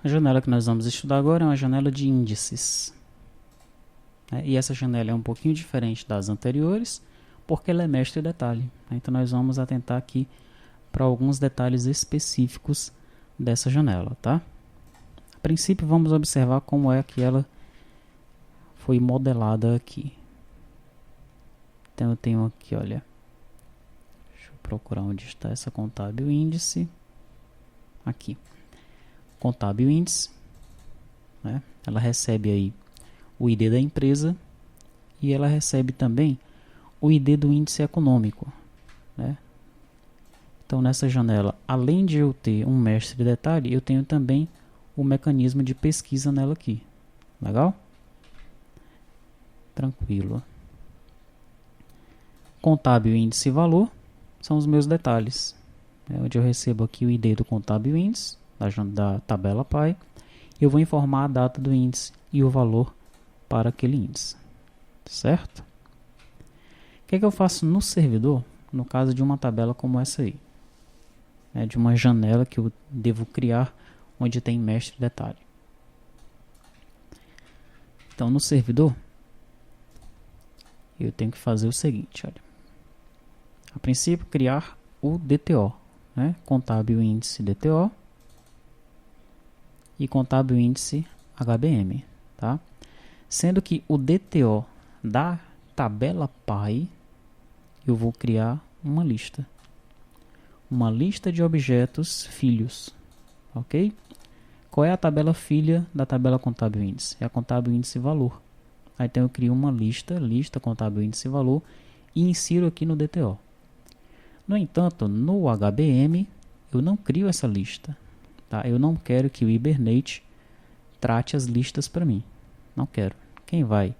A janela que nós vamos estudar agora é uma janela de índices. E essa janela é um pouquinho diferente das anteriores, porque ela é mestre detalhe. Então nós vamos atentar aqui para alguns detalhes específicos dessa janela, tá? A princípio vamos observar como é que ela foi modelada aqui. Então eu tenho aqui, olha, deixa eu procurar onde está essa contábil índice. Aqui, contábil índice, né? Ela recebe aí o ID da empresa e ela recebe também o ID do índice econômico, né? Então nessa janela, além de eu ter um mestre de detalhe, eu tenho também o mecanismo de pesquisa nela aqui. Legal? Tranquilo. Contábil índice e valor são os meus detalhes, onde eu recebo aqui o ID do contábil índice, da tabela PAI, e eu vou informar a data do índice e o valor para aquele índice. Certo? O que é que eu faço no servidor, no caso de uma tabela como essa aí? De uma janela que eu devo criar, onde tem mestre detalhe. Então, no servidor, eu tenho que fazer o seguinte, olha. A princípio, criar o DTO, né? Contábil índice DTO e contábil índice HBM, tá? Sendo que o DTO da tabela PAI, eu vou criar uma lista de objetos filhos, ok? Qual é a tabela filha da tabela contábil índice? É a contábil índice valor. Aí então eu crio uma lista contábil índice valor e insiro aqui no DTO. No entanto, no HBM eu não crio essa lista, tá? Eu não quero que o Hibernate trate as listas para mim. Não quero. Quem vai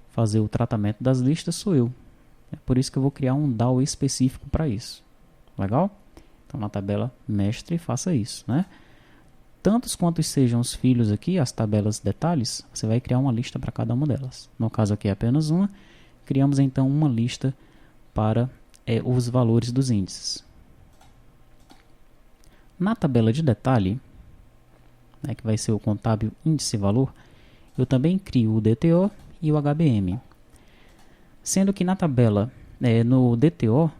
fazer o tratamento das listas sou eu. É por isso que eu vou criar um DAO específico para isso. Legal? Então na tabela mestre faça isso, né? Tantos quantos sejam os filhos aqui, as tabelas detalhes, você vai criar uma lista para cada uma delas. No caso aqui é apenas uma. Criamos então uma lista para os valores dos índices. Na tabela de detalhe, né, que vai ser o contábil índice valor, eu também crio o DTO e o HBM. Sendo que na tabela, no DTO,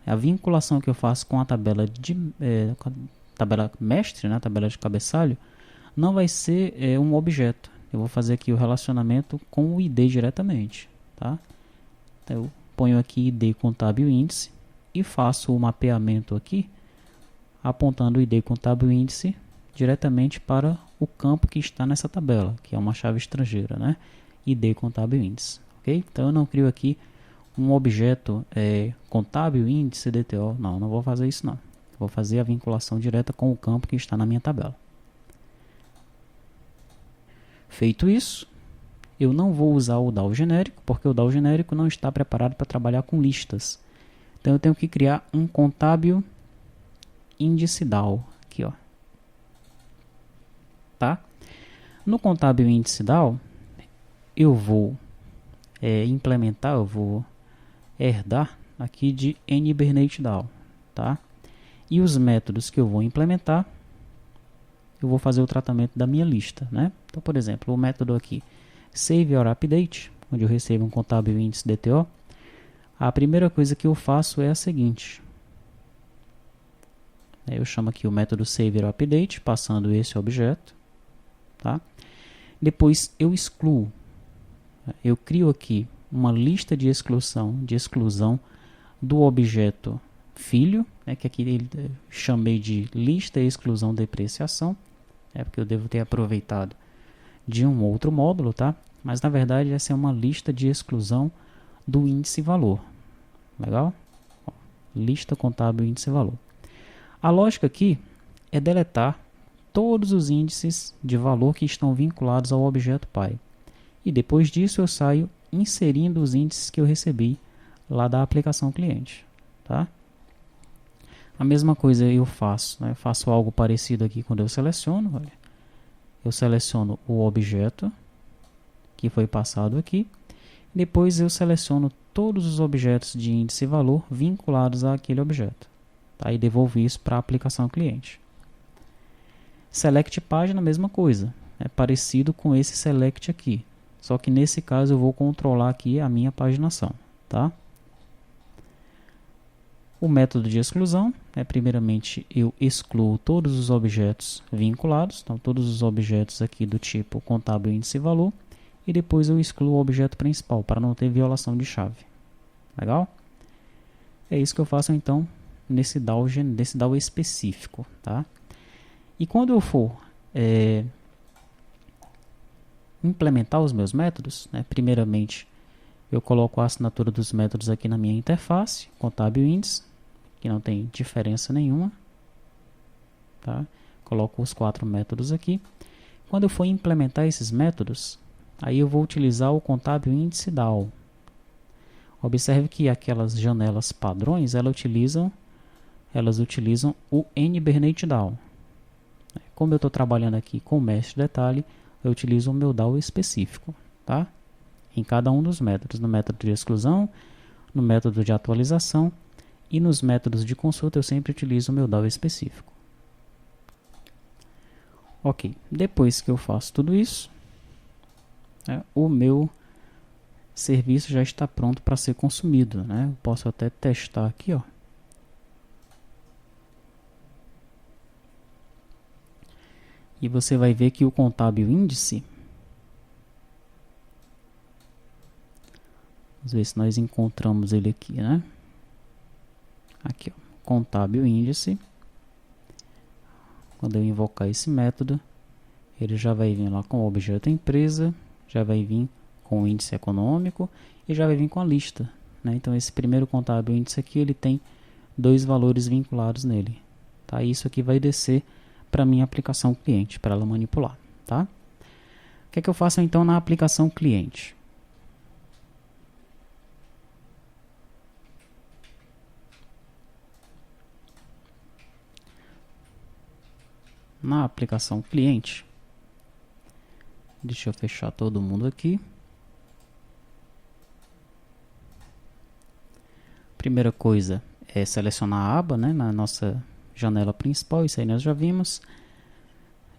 a vinculação que eu faço com a tabela tabela mestre, né, tabela de cabeçalho, não vai ser um objeto. Eu vou fazer aqui o relacionamento com o ID diretamente, tá? Então, eu ponho aqui ID contábil índice e faço o mapeamento aqui, apontando o ID contábil índice diretamente para o campo que está nessa tabela, que é uma chave estrangeira, né? ID contábil índice, ok? Então eu não crio aqui um objeto contábil índice DTO, não vou fazer isso não. Vou fazer a vinculação direta com o campo que está na minha tabela. Feito isso, eu não vou usar o DAO genérico, porque o DAO genérico não está preparado para trabalhar com listas. Então eu tenho que criar um contábil índice DAO, aqui, ó. Tá? No contábil índice DAO, eu vou implementar, eu vou herdar aqui de NHibernate DAO, tá? E os métodos que eu vou implementar, eu vou fazer o tratamento da minha lista, né? Então, por exemplo, o método aqui save or update, onde eu recebo um contábil índice DTO, a primeira coisa que eu faço é a seguinte. Eu chamo aqui o método save or update, passando esse objeto, tá? Depois eu excluo. Eu crio aqui uma lista de exclusão do objeto filho, que aqui ele chamei de lista e exclusão depreciação, porque eu devo ter aproveitado de um outro módulo, tá? Mas na verdade essa é uma lista de exclusão do índice valor. Legal? Lista contábil índice valor. A lógica aqui é deletar todos os índices de valor que estão vinculados ao objeto pai. E depois disso eu saio inserindo os índices que eu recebi lá da aplicação cliente, tá? A mesma coisa eu faço, né? Eu faço algo parecido aqui quando eu seleciono. Olha. Eu seleciono o objeto que foi passado aqui. Depois eu seleciono todos os objetos de índice e valor vinculados àquele objeto. Tá? E devolvo isso para a aplicação cliente. Select página, mesma coisa. É parecido com esse select aqui. Só que nesse caso eu vou controlar aqui a minha paginação, tá? O método de exclusão é, primeiramente, eu excluo todos os objetos vinculados, então todos os objetos aqui do tipo contábil índice e valor, e depois eu excluo o objeto principal, para não ter violação de chave. Legal? É isso que eu faço, então, nesse DAO específico, tá? E quando eu for implementar os meus métodos, né, primeiramente, eu coloco a assinatura dos métodos aqui na minha interface, contábil índice, que não tem diferença nenhuma, tá? Coloco os 4 métodos aqui. Quando eu for implementar esses métodos, aí eu vou utilizar o contábil índice DAO. Observe que aquelas janelas padrões, elas utilizam o NBernate DAO. Como eu estou trabalhando aqui com mestre detalhe, eu utilizo o meu DAO específico, tá? Em cada um dos métodos, no método de exclusão, no método de atualização, e nos métodos de consulta eu sempre utilizo o meu DAO específico. Ok, depois que eu faço tudo isso, o meu serviço já está pronto para ser consumido, né? Eu posso até testar aqui, ó. E você vai ver que o contábil índice, vamos ver se nós encontramos ele aqui, né? Aqui, ó, contábil índice. Quando eu invocar esse método, ele já vai vir lá com o objeto empresa, já vai vir com o índice econômico e já vai vir com a lista, né? Então esse primeiro contábil índice aqui, ele tem 2 valores vinculados nele, tá? Isso aqui vai descer para minha aplicação cliente, para ela manipular, tá? O que é que eu faço então na aplicação cliente? Na aplicação cliente, deixa eu fechar todo mundo aqui. Primeira coisa é selecionar a aba, né, na nossa janela principal, isso aí nós já vimos.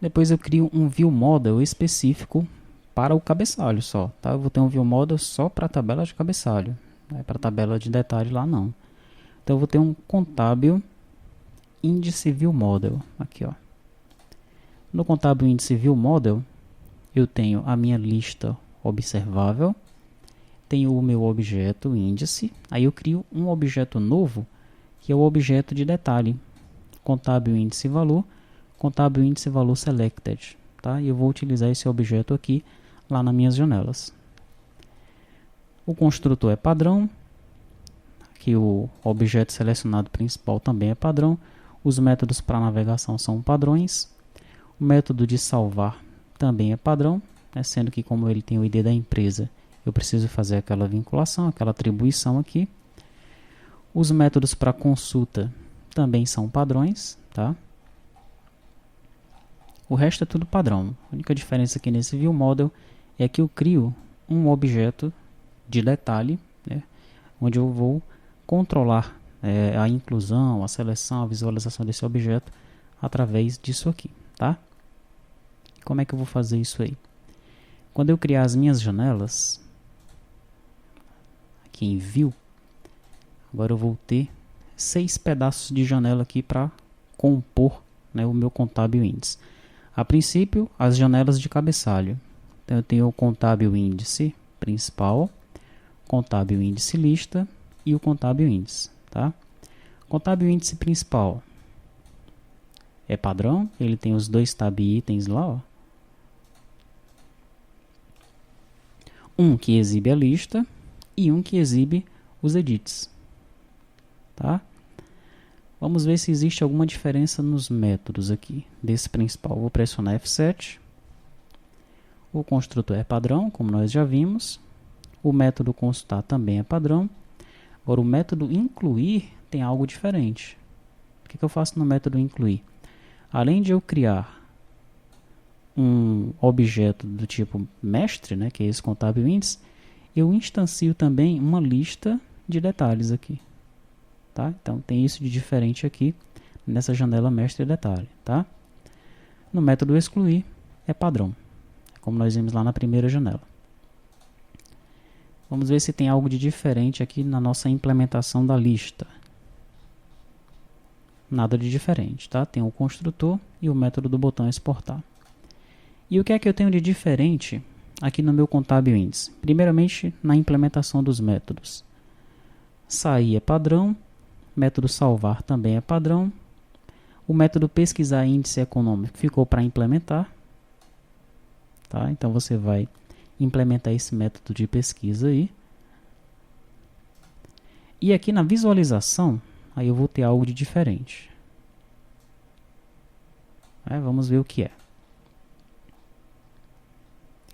Depois eu crio um view model específico para o cabeçalho só, tá? Eu vou ter um view model só para a tabela de cabeçalho, não é para a tabela de detalhe lá não. Então eu vou ter um contábil índice view model aqui, ó. No contábil índice view model, eu tenho a minha lista observável, tenho o meu objeto índice, aí eu crio um objeto novo, que é o objeto de detalhe, contábil índice valor selected, tá? E eu vou utilizar esse objeto aqui lá nas minhas janelas. O construtor é padrão, aqui o objeto selecionado principal também é padrão, os métodos para navegação são padrões. O método de salvar também é padrão, né, sendo que como ele tem o ID da empresa, eu preciso fazer aquela vinculação, aquela atribuição aqui. Os métodos para consulta também são padrões, tá? O resto é tudo padrão. A única diferença aqui nesse view model é que eu crio um objeto de detalhe, né, onde eu vou controlar a inclusão, a seleção, a visualização desse objeto através disso aqui, tá? Como é que eu vou fazer isso aí? Quando eu criar as minhas janelas, aqui em View, agora eu vou ter 6 pedaços de janela aqui para compor, né, o meu contábil índice. A princípio, as janelas de cabeçalho. Então eu tenho o contábil índice principal, contábil índice lista e o contábil índice, tá? Contábil índice principal é padrão, ele tem os 2 tab itens lá, ó. Um que exibe a lista e um que exibe os edits, tá? Vamos ver se existe alguma diferença nos métodos aqui desse principal. Vou pressionar F7. O construtor é padrão, como nós já vimos. O método consultar também é padrão. Agora o método incluir tem algo diferente. O que eu faço no método incluir? Além de eu criar um objeto do tipo mestre, né, que é esse contábil índice, eu instancio também uma lista de detalhes aqui, tá? Então tem isso de diferente aqui nessa janela mestre detalhe, tá? No método excluir é padrão, como nós vimos lá na primeira janela. Vamos ver se tem algo de diferente aqui na nossa implementação da lista. Nada de diferente, tá? Tem o construtor e o método do botão exportar. E o que é que eu tenho de diferente aqui no meu contábil índice? Primeiramente, na implementação dos métodos. Sair é padrão, método salvar também é padrão. O método pesquisar índice econômico ficou para implementar. Tá? Então você vai implementar esse método de pesquisa aí. E aqui na visualização, aí eu vou ter algo de diferente. Vamos ver o que é.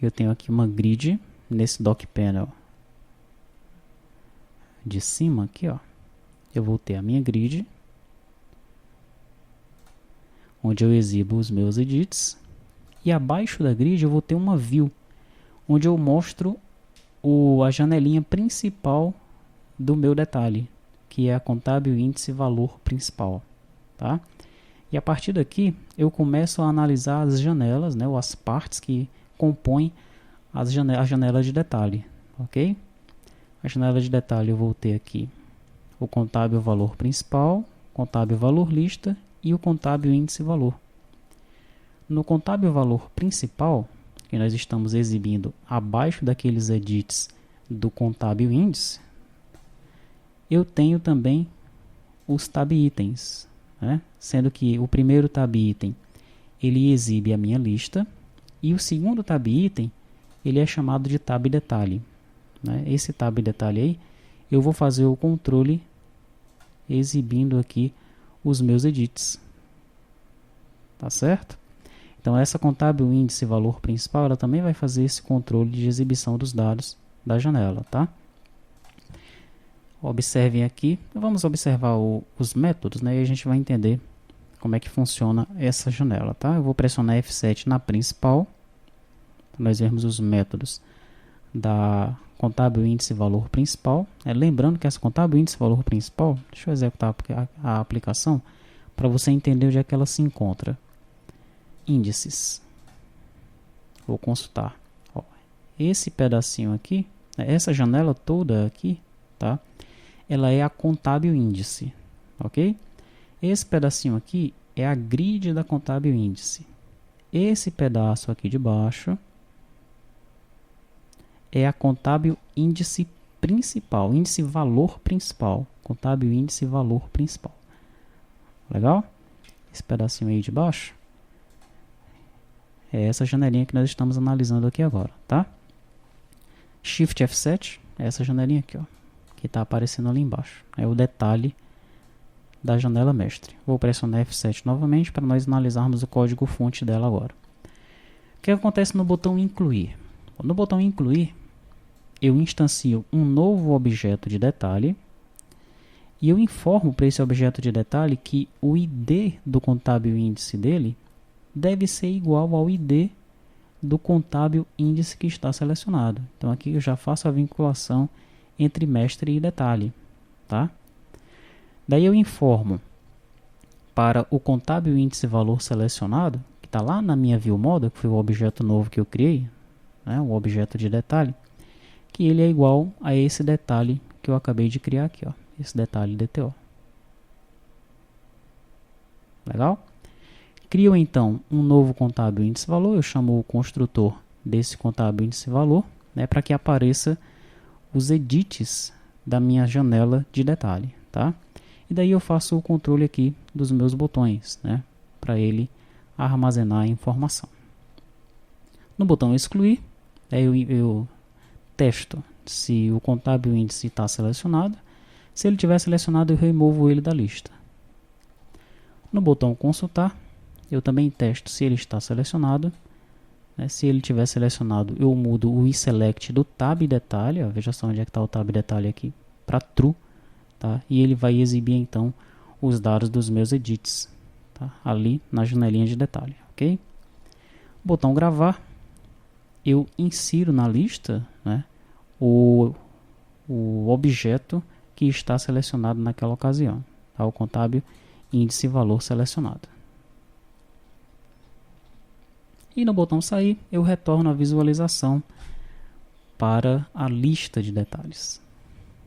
Eu tenho aqui uma grid nesse dock panel de cima aqui, ó. Eu vou ter a minha grid, onde eu exibo os meus edits, e abaixo da grid eu vou ter uma view, onde eu mostro a janelinha principal do meu detalhe, que é a contábil índice valor principal, tá? E a partir daqui eu começo a analisar as janelas, né, ou as partes que compõem a janela de detalhe, ok? A janela de detalhe eu vou ter aqui o contábil valor principal, contábil valor lista e o contábil índice valor. No contábil valor principal, que nós estamos exibindo abaixo daqueles edits do contábil índice, eu tenho também os tab itens, né? Sendo que o primeiro tab item ele exibe a minha lista e o segundo tab item ele é chamado de tab detalhe, né? Esse tab detalhe aí eu vou fazer o controle exibindo aqui os meus edits, tá certo? Então essa contábil índice valor principal ela também vai fazer esse controle de exibição dos dados da janela, tá? Observem aqui, vamos observar os métodos, né? E a gente vai entender como é que funciona essa janela, tá? Eu vou pressionar F7 na principal, para nós vermos os métodos da contábil índice valor principal. Lembrando que essa contábil índice valor principal, deixa eu executar a aplicação para você entender onde é que ela se encontra. Índices. Vou consultar. Ó, esse pedacinho aqui, essa janela toda aqui, tá? Ela é a contábil índice, ok? Esse pedacinho aqui é a grid da contábil índice. Esse pedaço aqui de baixo é a contábil índice principal, índice valor principal, contábil índice valor principal. Legal? Esse pedacinho aí de baixo é essa janelinha que nós estamos analisando aqui agora, tá? Shift F7 é essa janelinha aqui, ó, que está aparecendo ali embaixo. É o detalhe da janela mestre. Vou pressionar F7 novamente para nós analisarmos o código fonte dela agora. O que acontece no botão incluir? No botão incluir, eu instancio um novo objeto de detalhe e eu informo para esse objeto de detalhe que o ID do contábil índice dele deve ser igual ao ID do contábil índice que está selecionado. Então aqui eu já faço a vinculação entre mestre e detalhe, tá? Daí eu informo para o contábil índice valor selecionado, que está lá na minha view model, que foi o objeto novo que eu criei, né, o objeto de detalhe, que ele é igual a esse detalhe que eu acabei de criar aqui, ó, esse detalhe DTO. Legal? Crio então um novo contábil índice valor, eu chamo o construtor desse contábil índice valor, né, para que apareça os edits da minha janela de detalhe, tá? E daí eu faço o controle aqui dos meus botões, né, para ele armazenar a informação. No botão excluir, eu testo se o contábil índice está selecionado. Se ele estiver selecionado, eu removo ele da lista. No botão consultar, eu também testo se ele está selecionado. Se ele estiver selecionado, eu mudo o iSelect do tab detalhe, ó, veja só onde é que está o tab detalhe aqui, para true, tá? E ele vai exibir então os dados dos meus edits, tá? Ali na janelinha de detalhe, ok? Botão gravar, eu insiro na lista, né, o objeto que está selecionado naquela ocasião, tá? O contábil índice valor selecionado. E no botão sair, eu retorno a visualização para a lista de detalhes.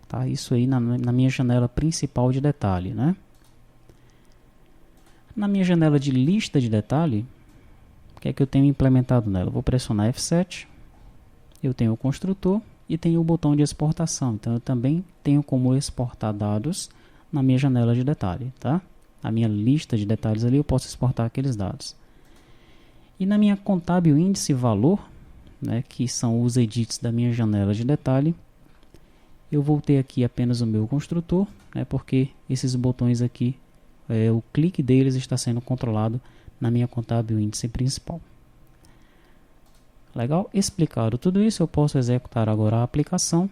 Tá? Isso aí na minha janela principal de detalhe, né? Na minha janela de lista de detalhe, o que é que eu tenho implementado nela? Eu vou pressionar F7, eu tenho o construtor e tenho o botão de exportação. Então eu também tenho como exportar dados na minha janela de detalhe, tá? A minha lista de detalhes ali eu posso exportar aqueles dados. E na minha contábil índice valor, né, que são os edits da minha janela de detalhe, eu vou ter aqui apenas o meu construtor, né, porque esses botões aqui, o clique deles está sendo controlado na minha contábil índice principal. Legal? Explicado tudo isso, eu posso executar agora a aplicação.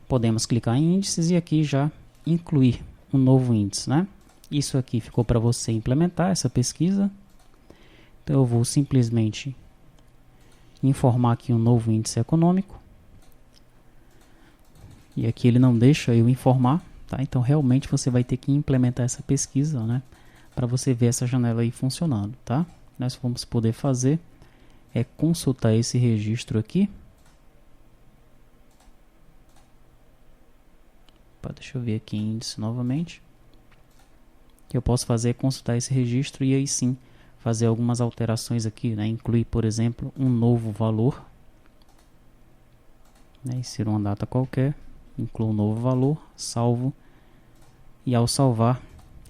Podemos clicar em índices e aqui já incluir um novo índice, né? Isso aqui ficou para você implementar essa pesquisa. Então eu vou simplesmente informar aqui um novo índice econômico. E aqui ele não deixa eu informar, tá? Então realmente você vai ter que implementar essa pesquisa, né? Para você ver essa janela aí funcionando, tá? Nós vamos poder fazer é consultar esse registro aqui. Deixa eu ver aqui índice novamente. O que eu posso fazer é consultar esse registro e aí sim fazer algumas alterações aqui, né? Incluir, por exemplo, um novo valor, né? Insiro uma data qualquer, incluo um novo valor, salvo, e ao salvar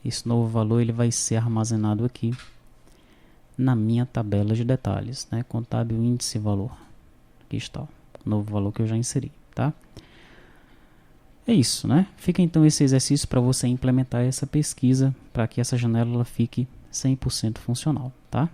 esse novo valor ele vai ser armazenado aqui na minha tabela de detalhes, né? Contábil índice valor. Aqui está o novo valor que eu já inseri, tá? É isso, né? Fica então esse exercício para você implementar essa pesquisa para que essa janela ela fique 100% funcional, tá?